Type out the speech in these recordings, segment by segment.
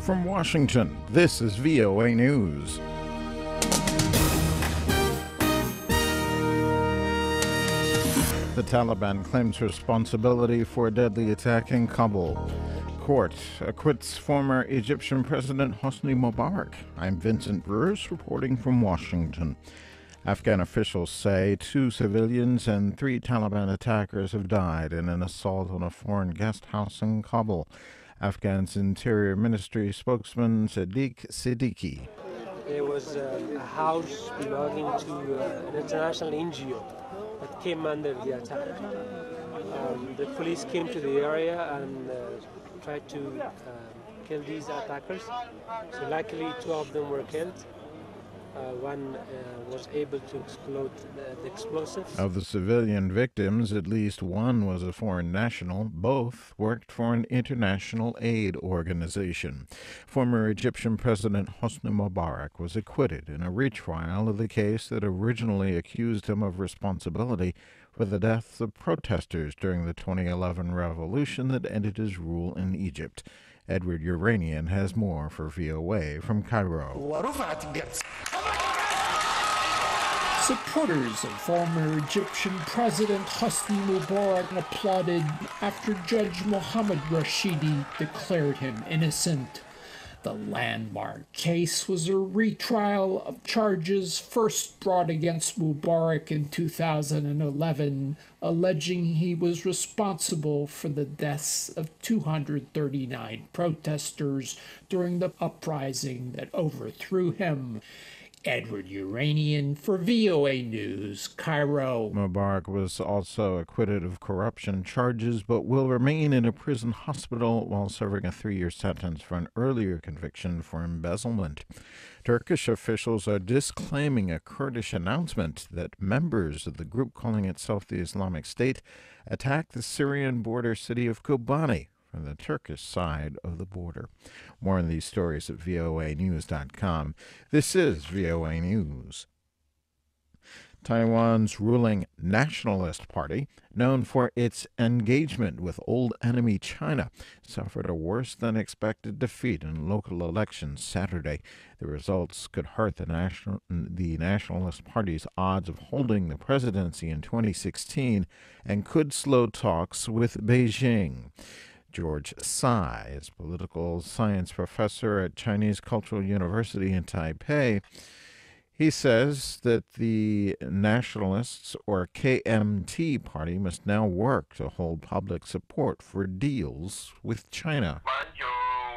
From Washington, this is VOA News. The Taliban claims responsibility for a deadly attack in Kabul. Court acquits former Egyptian President Hosni Mubarak. I'm Vincent Bruce reporting from Washington. Afghan officials say 2 civilians and 3 Taliban attackers have died in an assault on a foreign guest house in Kabul. Afghan's Interior Ministry spokesman Sediq Sediqqi. There was a house belonging to an international NGO that came under the attack. The police came to the area and tried to kill these attackers. So luckily 2 of them were killed. One was able to explode the explosives. Of the civilian victims, at least 1 was a foreign national. Both worked for an international aid organization. Former Egyptian President Hosni Mubarak was acquitted in a retrial of the case that originally accused him of responsibility for the deaths of protesters during the 2011 revolution that ended his rule in Egypt. Edward Yeranian has more for VOA from Cairo. Supporters of former Egyptian President Hosni Mubarak applauded after Judge Mohammed Rashidi declared him innocent. The landmark case was a retrial of charges first brought against Mubarak in 2011, alleging he was responsible for the deaths of 239 protesters during the uprising that overthrew him. Edward Yeranian for VOA News, Cairo. Mubarak was also acquitted of corruption charges, but will remain in a prison hospital while serving a 3-year sentence for an earlier conviction for embezzlement. Turkish officials are disclaiming a Kurdish announcement that members of the group calling itself the Islamic State attacked the Syrian border city of Kobani on the Turkish side of the border. More on these stories at voanews.com. This is VOA News. Taiwan's ruling Nationalist Party, known for its engagement with old enemy China, suffered a worse-than-expected defeat in local elections Saturday. The results could hurt the Nationalist Party's odds of holding the presidency in 2016 and could slow talks with Beijing. George Tsai is political science professor at Chinese Cultural University in Taipei. He says that the Nationalists, or KMT party, must now work to hold public support for deals with China. There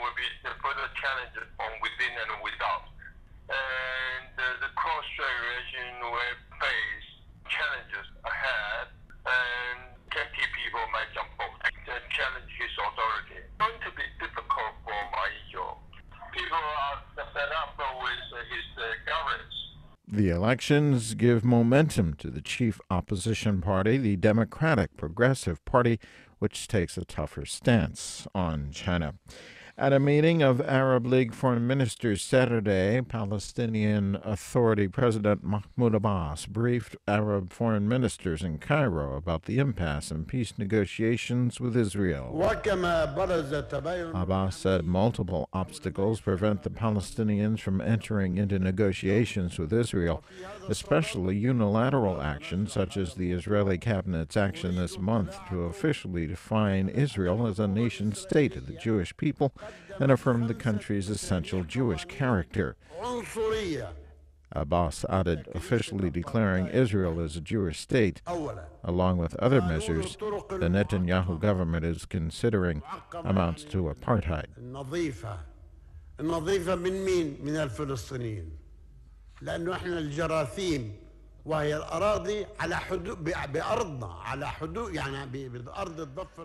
will be further challenges from within and without. And the cross-strait relation will face challenges ahead, and KMT people might jump off and challenge his authority. It's going to be difficult for Ma Ying-jeou. People are fed up with his governance. The elections give momentum to the chief opposition party, the Democratic Progressive Party, which takes a tougher stance on China. At a meeting of Arab League foreign ministers Saturday, Palestinian Authority President Mahmoud Abbas briefed Arab foreign ministers in Cairo about the impasse in peace negotiations with Israel. Abbas said multiple obstacles prevent the Palestinians from entering into negotiations with Israel, especially unilateral action such as the Israeli cabinet's action this month to officially define Israel as a nation-state of the Jewish people and affirm the country's essential Jewish character. Abbas added, officially declaring Israel as a Jewish state, along with other measures the Netanyahu government is considering, amounts to apartheid.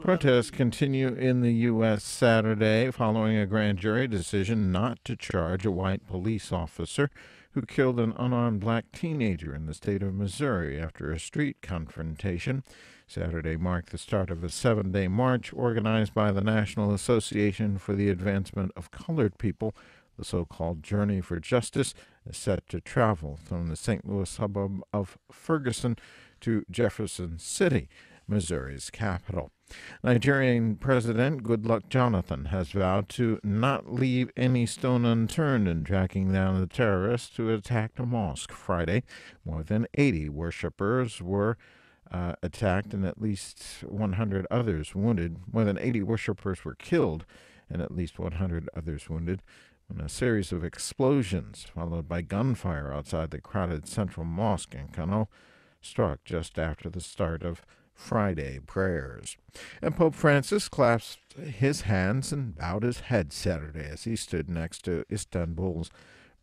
Protests continue in the U.S. Saturday following a grand jury decision not to charge a white police officer who killed an unarmed black teenager in the state of Missouri after a street confrontation. Saturday marked the start of a 7-day march organized by the National Association for the Advancement of Colored People. The so-called Journey for Justice is set to travel from the St. Louis suburb of Ferguson to Jefferson City. Missouri's capital. Nigerian President Goodluck Jonathan has vowed to not leave any stone unturned in tracking down the terrorists who attacked a mosque Friday. More than 80 worshippers were attacked and at least 100 others wounded. More than 80 worshippers were killed and at least 100 others wounded when a series of explosions, followed by gunfire outside the crowded central mosque in Kano, struck just after the start of Friday prayers. And Pope Francis clasped his hands and bowed his head Saturday as he stood next to Istanbul's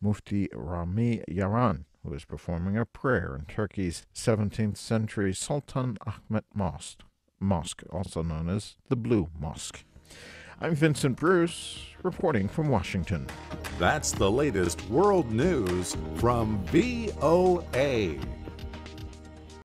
Mufti Rami Yaran, who was performing a prayer in Turkey's 17th century Sultan Ahmet Mosque, also known as the Blue Mosque. I'm Vincent Bruce, reporting from Washington. That's the latest world news from VOA.